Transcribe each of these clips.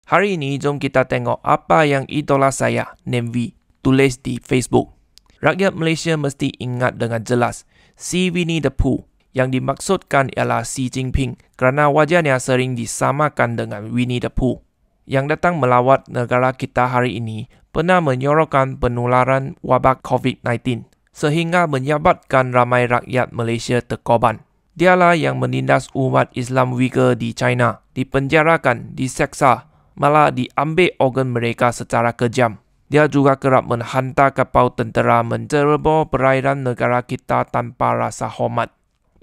Hari ini jom kita tengok apa yang idola saya, Nemvi, tulis di Facebook. Rakyat Malaysia mesti ingat dengan jelas, si Winnie the Pooh yang dimaksudkan ialah Xi Jinping kerana wajahnya sering disamakan dengan Winnie the Pooh. Yang datang melawat negara kita hari ini pernah menyorokkan penularan wabak COVID-19 sehingga menyebabkan ramai rakyat Malaysia terkorban. Dialah yang menindas umat Islam Uyghur di China, dipenjarakan, diseksa, malah diambil organ mereka secara kejam. Dia juga kerap menghantar kapal tentera menceroboh perairan negara kita tanpa rasa hormat.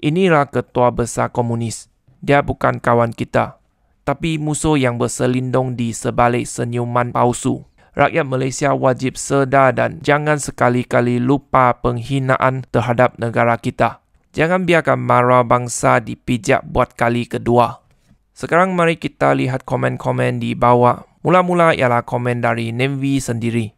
Inilah ketua besar komunis. Dia bukan kawan kita, tapi musuh yang berselindung di sebalik senyuman palsu. Rakyat Malaysia wajib sedar dan jangan sekali-kali lupa penghinaan terhadap negara kita. Jangan biarkan maruah bangsa dipijak buat kali kedua. Sekarang mari kita lihat komen-komen di bawah. Mula-mula ialah komen dari Nemvi sendiri.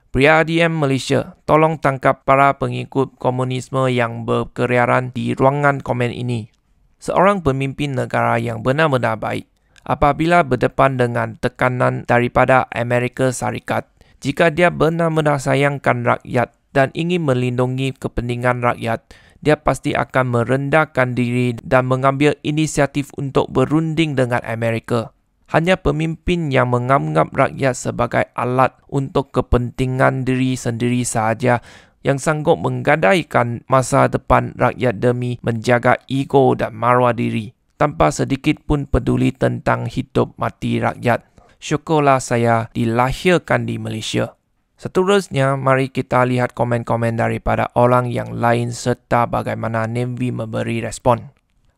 Pria ADM Malaysia, tolong tangkap para pengikut komunisme yang berkeliaran di ruangan komen ini. Seorang pemimpin negara yang benar-benar baik, apabila berdepan dengan tekanan daripada Amerika Syarikat, jika dia benar-benar sayangkan rakyat dan ingin melindungi kepentingan rakyat, dia pasti akan merendahkan diri dan mengambil inisiatif untuk berunding dengan Amerika. Hanya pemimpin yang menganggap rakyat sebagai alat untuk kepentingan diri sendiri sahaja yang sanggup menggadaikan masa depan rakyat demi menjaga ego dan maruah diri, tanpa sedikit pun peduli tentang hidup mati rakyat. Syukurlah saya dilahirkan di Malaysia. Seterusnya, mari kita lihat komen-komen daripada orang yang lain serta bagaimana Nemvi memberi respon.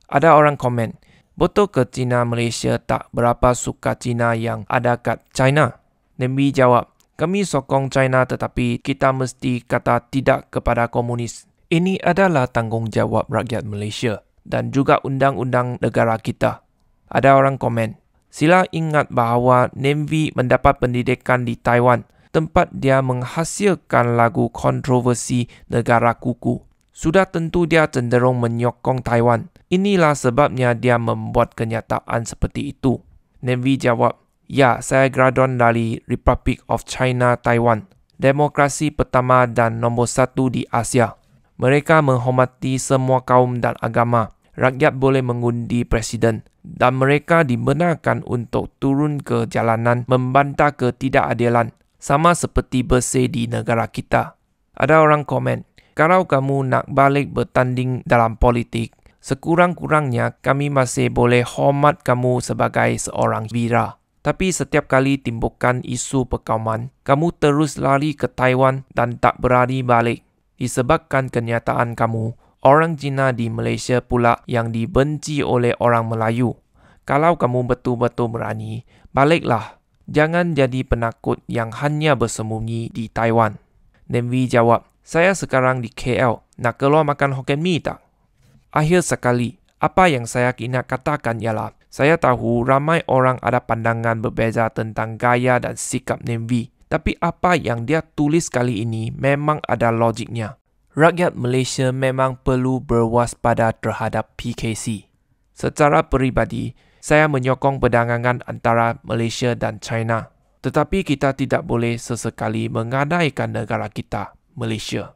Ada orang komen, betul ke Cina Malaysia tak berapa suka Cina yang ada kat China? Nemvi jawab, kami sokong China tetapi kita mesti kata tidak kepada komunis. Ini adalah tanggungjawab rakyat Malaysia dan juga undang-undang negara kita. Ada orang komen, sila ingat bahawa Nemvi mendapat pendidikan di Taiwan, tempat dia menghasilkan lagu kontroversi negara kuku. Sudah tentu dia cenderung menyokong Taiwan. Inilah sebabnya dia membuat kenyataan seperti itu. Nemvi jawab, ya, saya graduan dari Republic of China, Taiwan. Demokrasi pertama dan nombor 1 di Asia. Mereka menghormati semua kaum dan agama. Rakyat boleh mengundi presiden. Dan mereka dibenarkan untuk turun ke jalanan membantah ketidakadilan. Sama seperti bersih di negara kita. Ada orang komen, kalau kamu nak balik bertanding dalam politik, sekurang-kurangnya kami masih boleh hormat kamu sebagai seorang wira. Tapi setiap kali timbulkan isu perkauman, kamu terus lari ke Taiwan dan tak berani balik. Disebabkan kenyataan kamu, orang Cina di Malaysia pula yang dibenci oleh orang Melayu. Kalau kamu betul-betul berani, baliklah. Jangan jadi penakut yang hanya bersembunyi di Taiwan. Nemvi jawab, saya sekarang di KL. Nak keluar makan Hokkien Mee tak? Akhir sekali, apa yang saya nak katakan ialah, saya tahu ramai orang ada pandangan berbeza tentang gaya dan sikap Nemvi. Tapi apa yang dia tulis kali ini memang ada logiknya. Rakyat Malaysia memang perlu berwaspada terhadap PKC. Secara peribadi, saya menyokong perdagangan antara Malaysia dan China. Tetapi kita tidak boleh sesekali menggadaikan negara kita, Malaysia.